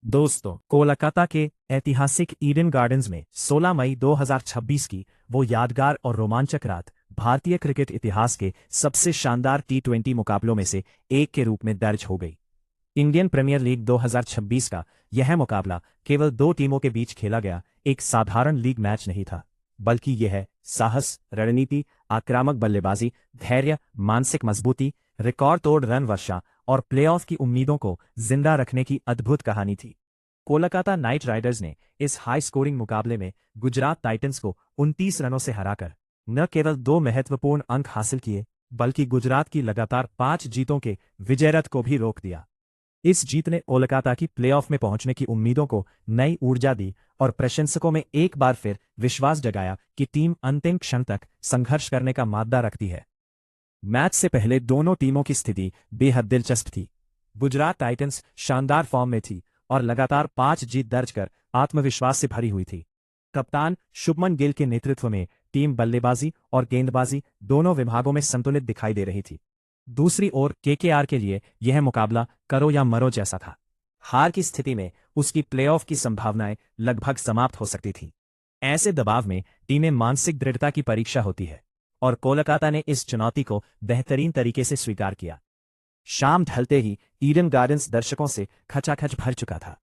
दोस्तों, कोलकाता के ऐतिहासिक ईडन गार्डन्स में 16 मई 2026 की वो यादगार और रोमांचक रात भारतीय क्रिकेट इतिहास के सबसे शानदार टी20 मुकाबलों में से एक के रूप में दर्ज हो गई। इंडियन प्रीमियर लीग 2026 का यह मुकाबला केवल दो टीमों के बीच खेला गया एक साधारण लीग मैच नहीं था, बल्कि यह साहस, रणनीति, आक्रामक बल्लेबाजी, धैर्य, मानसिक मजबूती, रिकॉर्ड तोड़ रन वर्षा और प्लेऑफ की उम्मीदों को जिंदा रखने की अद्भुत कहानी थी। कोलकाता नाइट राइडर्स ने इस हाई स्कोरिंग मुकाबले में गुजरात टाइटंस को 29 रनों से हराकर न केवल दो महत्वपूर्ण अंक हासिल किए, बल्कि गुजरात की लगातार 5 जीतों के विजयरथ को भी रोक दिया। इस जीत ने कोलकाता की प्लेऑफ में पहुंचने की उम्मीदों को नई ऊर्जा दी और प्रशंसकों में एक बार फिर विश्वास जगाया कि टीम अंतिम क्षण तक संघर्ष करने का माद्दा रखती है। मैच से पहले दोनों टीमों की स्थिति बेहद दिलचस्प थी। गुजरात टाइटंस शानदार फॉर्म में थी और लगातार 5 जीत दर्ज कर आत्मविश्वास से भरी हुई थी। कप्तान शुभमन गिल के नेतृत्व में टीम बल्लेबाजी और गेंदबाजी दोनों विभागों में संतुलित दिखाई दे रही थी। दूसरी ओर केकेआर के लिए यह मुकाबला करो या मरो जैसा था। हार की स्थिति में उसकी प्लेऑफ की संभावनाएं लगभग समाप्त हो सकती थीं। ऐसे दबाव में टीमें मानसिक दृढ़ता की परीक्षा होती है और कोलकाता ने इस चुनौती को बेहतरीन तरीके से स्वीकार किया। शाम ढलते ही ईडन गार्डन्स दर्शकों से खचाखच भर चुका था।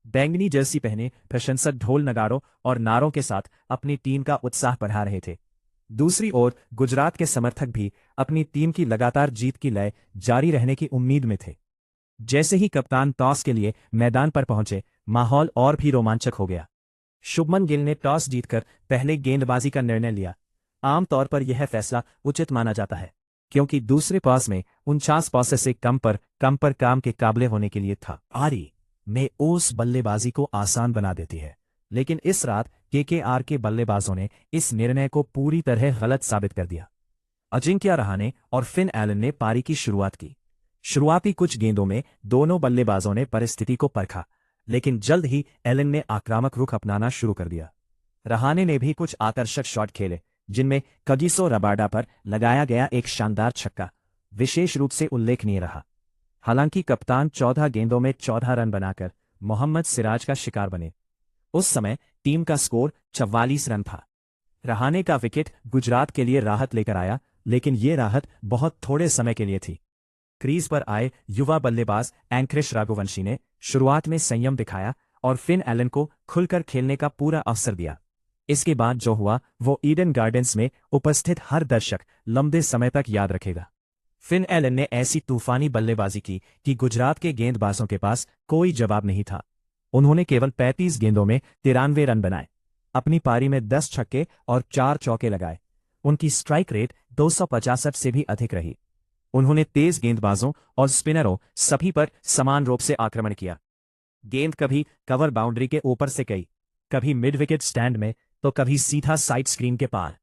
बैंगनी जर्सी पहने प्रशंसक ढोल नगाड़ों और नारों के साथ अपनी टीम का उत्साह बढ़ा रहे थे। दूसरी ओर गुजरात के समर्थक भी अपनी टीम की लगातार जीत की लय जारी रहने की उम्मीद में थे। जैसे ही कप्तान टॉस के लिए मैदान पर पहुंचे, माहौल और भी रोमांचक हो गया। शुभमन गिल ने टॉस जीतकर पहले गेंदबाजी का निर्णय लिया। आमतौर पर यह फैसला उचित माना जाता है, क्योंकि दूसरे पास में 49 पासेस से कम पर काम के काबिल होने के लिए था। आरी में ओस बल्लेबाजी को आसान बना देती है, लेकिन इस रात केकेआर के बल्लेबाजों ने इस निर्णय को पूरी तरह गलत साबित कर दिया। अजिंक्य रहाणे और फिन एलन ने पारी की शुरुआत की। शुरुआती कुछ गेंदों में दोनों बल्लेबाजों ने परिस्थिति को परखा, लेकिन जल्द ही एलन ने आक्रामक रुख अपनाना शुरू कर दिया। रहाणे ने भी कुछ आकर्षक शॉट खेले, जिनमें कगिसो रबाडा पर लगाया गया एक शानदार छक्का विशेष रूप से उल्लेखनीय रहा। हालांकि कप्तान 14 गेंदों में 14 रन बनाकर मोहम्मद सिराज का शिकार बने। उस समय टीम का स्कोर 44 रन था। रहाणे का विकेट गुजरात के लिए राहत लेकर आया, लेकिन ये राहत बहुत थोड़े समय के लिए थी। क्रीज पर आए युवा बल्लेबाज एंक्रिश राघुवंशी ने शुरुआत में संयम दिखाया और फिन एलन को खुलकर खेलने का पूरा अवसर दिया। इसके बाद जो हुआ वो ईडन गार्डन्स में उपस्थित हर दर्शक लंबे समय तक याद रखेगा। फिन एलन ने ऐसी तूफानी बल्लेबाजी की कि गुजरात के गेंदबाजों के पास कोई जवाब नहीं था। उन्होंने केवल 35 गेंदों में 93 रन बनाए, अपनी पारी में 10 छक्के और 4 चौके लगाए। उनकी स्ट्राइक रेट 265 से भी अधिक रही। उन्होंने तेज गेंदबाजों और स्पिनरों सभी पर समान रूप से आक्रमण किया। गेंद कभी कवर बाउंड्री के ऊपर से गई, कभी मिड विकेट स्टैंड में, तो कभी सीधा साइड स्क्रीन के पार।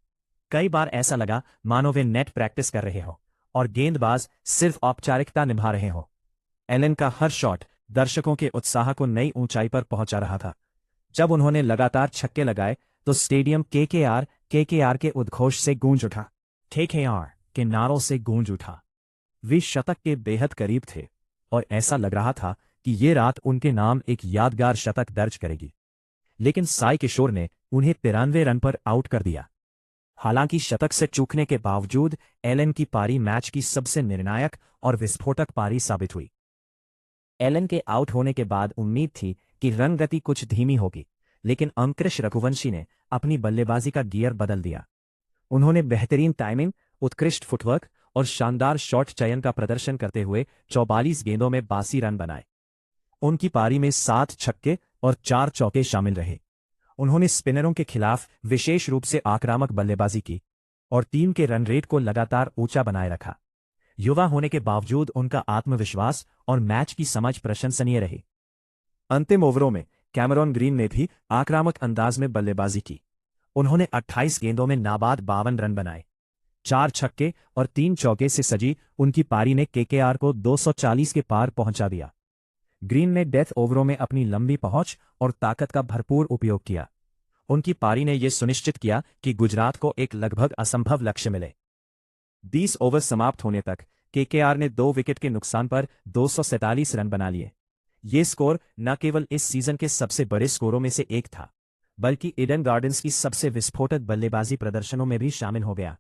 कई बार ऐसा लगा मानो वे नेट प्रैक्टिस कर रहे हो और गेंदबाज सिर्फ औपचारिकता निभा रहे हो। एलन का हर शॉट दर्शकों के उत्साह को नई ऊंचाई पर पहुंचा रहा था। जब उन्होंने लगातार छक्के लगाए तो स्टेडियम केकेआर के उद्घोष से गूंज उठा। केकेआर के नारों से गूंज उठा। वे शतक के बेहद करीब थे और ऐसा लग रहा था कि ये रात उनके नाम एक यादगार शतक दर्ज करेगी। लेकिन साई किशोर ने उन्हें 93 रन पर आउट कर दिया। हालांकि शतक से चूकने के बावजूद एलन की पारी मैच की सबसे निर्णायक और विस्फोटक पारी साबित हुई। एलन के आउट होने के बाद उम्मीद थी कि रन गति कुछ धीमी होगी, लेकिन अंक्रिश रघुवंशी ने अपनी बल्लेबाजी का गियर बदल दिया। उन्होंने बेहतरीन टाइमिंग, उत्कृष्ट फुटवर्क और शानदार शॉट चयन का प्रदर्शन करते हुए 44 गेंदों में 82 रन बनाए। उनकी पारी में 7 छक्के और 4 चौके शामिल रहे। उन्होंने स्पिनरों के खिलाफ विशेष रूप से आक्रामक बल्लेबाजी की और टीम के रन रेट को लगातार ऊंचा बनाए रखा। युवा होने के बावजूद उनका आत्मविश्वास और मैच की समझ प्रशंसनीय रही। अंतिम ओवरों में कैमरॉन ग्रीन ने भी आक्रामक अंदाज में बल्लेबाजी की। उन्होंने 28 गेंदों में नाबाद 52 रन बनाए। 4 छक्के और 3 चौके से सजी उनकी पारी ने केकेआर को 240 के पार पहुंचा दिया। ग्रीन ने डेथ ओवरों में अपनी लंबी पहुंच और ताकत का भरपूर उपयोग किया। उनकी पारी ने यह सुनिश्चित किया कि गुजरात को एक लगभग असंभव लक्ष्य मिले। 20 ओवर समाप्त होने तक केकेआर ने 2 विकेट के नुकसान पर 247 रन बना लिए। ये स्कोर न केवल इस सीजन के सबसे बड़े स्कोरों में से एक था, बल्कि ईडन गार्डन्स की सबसे विस्फोटक बल्लेबाजी प्रदर्शनों में भी शामिल हो गया।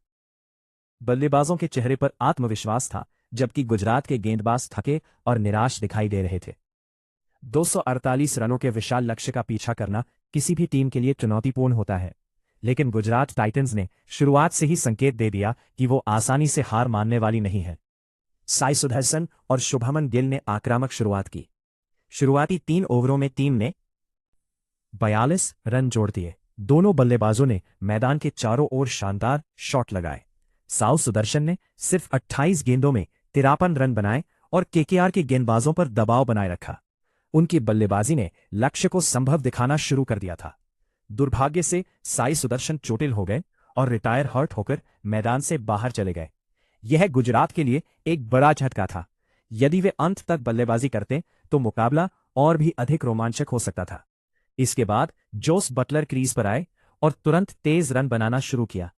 बल्लेबाजों के चेहरे पर आत्मविश्वास था, जबकि गुजरात के गेंदबाज थके और निराश दिखाई दे रहे थे। 248 रनों के विशाल लक्ष्य का पीछा करना किसी भी टीम के लिए चुनौतीपूर्ण होता है, लेकिन गुजरात टाइटंस ने शुरुआत से ही संकेत दे दिया कि वो आसानी से हार मानने वाली नहीं है। साई सुदर्शन और शुभमन गिल ने आक्रामक शुरुआत की। शुरुआती 3 ओवरों में टीम ने 42 रन जोड़ दिए। दोनों बल्लेबाजों ने मैदान के चारों ओर शानदार शॉट लगाए। साई सुदर्शन ने सिर्फ 28 गेंदों में 53 रन बनाए और केकेआर के गेंदबाजों पर दबाव बनाए रखा। उनकी बल्लेबाजी ने लक्ष्य को संभव दिखाना शुरू कर दिया था। दुर्भाग्य से साई सुदर्शन चोटिल हो गए और रिटायर हर्ट होकर मैदान से बाहर चले गए। यह गुजरात के लिए एक बड़ा झटका था। यदि वे अंत तक बल्लेबाजी करते तो मुकाबला और भी अधिक रोमांचक हो सकता था। इसके बाद जोस बटलर क्रीज पर आए और तुरंत तेज रन बनाना शुरू किया।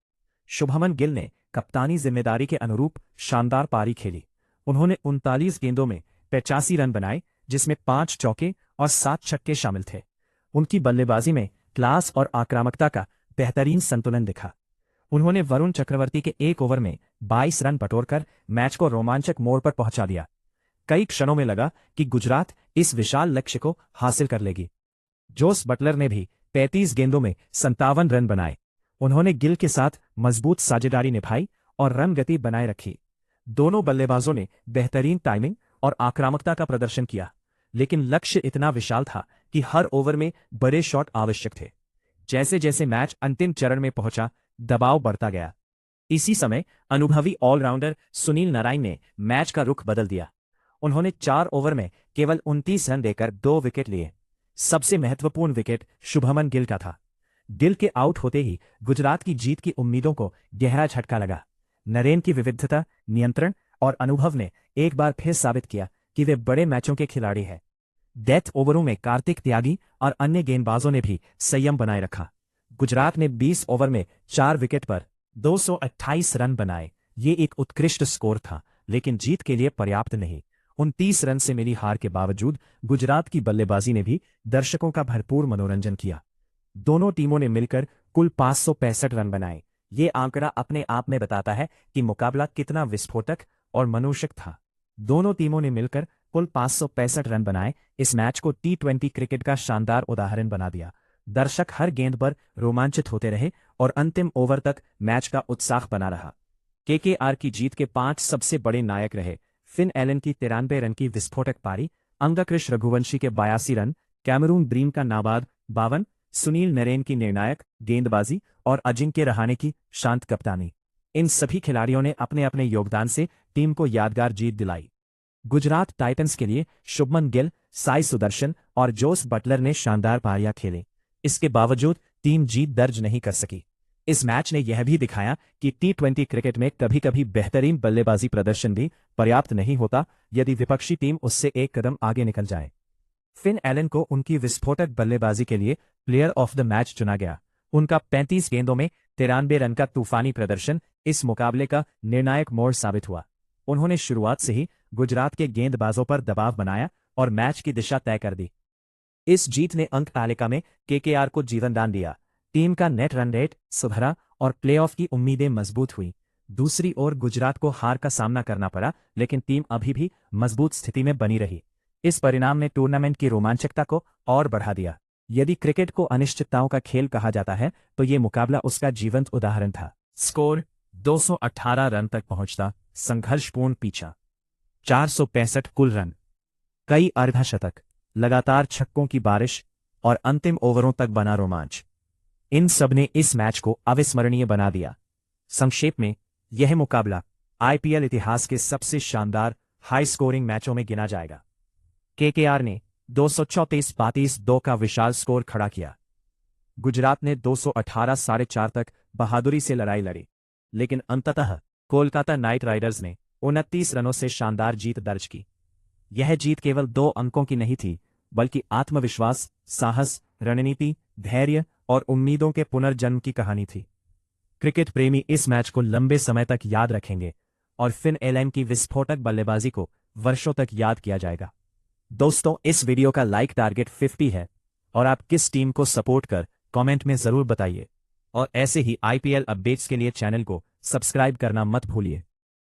शुभमन गिल ने कप्तानी जिम्मेदारी के अनुरूप शानदार पारी खेली। उन्होंने 39 गेंदों में 85 रन बनाए, जिसमें 5 चौके और 7 छक्के शामिल थे। उनकी बल्लेबाजी में क्लास और आक्रामकता का बेहतरीन संतुलन दिखा। उन्होंने वरुण चक्रवर्ती के 1 ओवर में 22 रन बटोरकर मैच को रोमांचक मोड़ पर पहुंचा दिया। कई क्षणों में लगा कि गुजरात इस विशाल लक्ष्य को हासिल कर लेगी। जोस बटलर ने भी 35 गेंदों में 57 रन बनाए। उन्होंने गिल के साथ मजबूत साझेदारी निभाई और रन गति बनाए रखी। दोनों बल्लेबाजों ने बेहतरीन टाइमिंग और आक्रामकता का प्रदर्शन किया, लेकिन लक्ष्य इतना विशाल था कि हर ओवर में बड़े शॉट आवश्यक थे। जैसे जैसे मैच अंतिम चरण में पहुंचा, दबाव बढ़ता गया। इसी समय अनुभवी ऑलराउंडर सुनील नारायण ने मैच का रुख बदल दिया। उन्होंने 4 ओवर में केवल 29 रन देकर 2 विकेट लिए। सबसे महत्वपूर्ण विकेट शुभमन गिल का था। गिल के आउट होते ही गुजरात की जीत की उम्मीदों को गहरा झटका लगा। नरेन की विविधता, नियंत्रण और अनुभव ने एक बार फिर साबित किया कि वे बड़े मैचों के खिलाड़ी हैं। डेथ ओवरों में कार्तिक त्यागी और अन्य गेंदबाजों ने भी संयम बनाए रखा। गुजरात ने 20 ओवर में 4 विकेट पर 228 रन बनाए। ये एक उत्कृष्ट स्कोर था, लेकिन जीत के लिए पर्याप्त नहीं। 29 रन से मिली हार के बावजूद गुजरात की बल्लेबाजी ने भी दर्शकों का भरपूर मनोरंजन किया। दोनों टीमों ने मिलकर कुल 565 रन बनाए। ये आंकड़ा अपने आप में बताता है कि मुकाबला कितना विस्फोटक और मनोरंजक था। दोनों टीमों ने मिलकर कुल 565 रन बनाए। इस मैच को T20 क्रिकेट का शानदार उदाहरण बना दिया। दर्शक हर गेंद पर रोमांचित होते रहे और अंतिम ओवर तक मैच का उत्साह बना रहा। केकेआर की जीत के 5 सबसे बड़े नायक रहे फिन एलन की 93 रन की विस्फोटक पारी, अंगकृष रघुवंशी के 82 रन, कैमरून ग्रीन का नाबाद 52, सुनील नरेन की निर्णायक गेंदबाजी और अजिंक्य रहाणे की शांत कप्तानी। इन सभी खिलाड़ियों ने अपने अपने योगदान से टीम को यादगार जीत दिलाई। गुजरात टाइटंस के लिए शुभमन गिल, साई सुदर्शन और जोस बटलर ने शानदार पारियां खेले। इसके बावजूद टीम जीत दर्ज नहीं कर सकी। इस मैच ने यह भी दिखाया कि T20 क्रिकेट में कभी-कभी बेहतरीन बल्लेबाजी प्रदर्शन भी पर्याप्त नहीं होता यदि विपक्षी टीम उससे एक कदम आगे निकल जाए। फिन एलन को उनकी विस्फोटक बल्लेबाजी के लिए प्लेयर ऑफ द मैच चुना गया। उनका 35 गेंदों में 93 रन का तूफानी प्रदर्शन इस मुकाबले का निर्णायक मोड़ साबित हुआ। उन्होंने शुरुआत से ही गुजरात के गेंदबाजों पर दबाव बनाया और मैच की दिशा तय कर दी। इस जीत ने अंक तालिका में केकेआर को जीवनदान दिया। टीम का नेट रन रेट सुधरा और प्लेऑफ की उम्मीदें मजबूत हुई। दूसरी ओर गुजरात को हार का सामना करना पड़ा, लेकिन टीम अभी भी मजबूत स्थिति में बनी रही। इस परिणाम ने टूर्नामेंट की रोमांचकता को और बढ़ा दिया। यदि क्रिकेट को अनिश्चितताओं का खेल कहा जाता है तो ये मुकाबला उसका जीवंत उदाहरण था। स्कोर 218 रन तक पहुंचता संघर्षपूर्ण पीछा, 465 कुल रन, कई अर्धशतक, लगातार छक्कों की बारिश और अंतिम ओवरों तक बना रोमांच, इन सब ने इस मैच को अविस्मरणीय बना दिया। संक्षेप में, यह मुकाबला आईपीएल इतिहास के सबसे शानदार हाई स्कोरिंग मैचों में गिना जाएगा। केकेआर ने 234-32 का विशाल स्कोर खड़ा किया। गुजरात ने 218 साढ़े 4 तक बहादुरी से लड़ाई लड़ी, लेकिन अंततः कोलकाता नाइट राइडर्स ने 29 रनों से शानदार जीत दर्ज की। यह जीत केवल 2 अंकों की नहीं थी, बल्कि आत्मविश्वास, साहस, रणनीति, धैर्य और उम्मीदों के पुनर्जन्म की कहानी थी। क्रिकेट प्रेमी इस मैच को लंबे समय तक याद रखेंगे और फिन एलन की विस्फोटक बल्लेबाजी को वर्षों तक याद किया जाएगा। दोस्तों, इस वीडियो का लाइक टारगेट 50 है और आप किस टीम को सपोर्ट कर कमेंट में जरूर बताइए और ऐसे ही आईपीएल अपडेट्स के लिए चैनल को सब्सक्राइब करना मत भूलिए।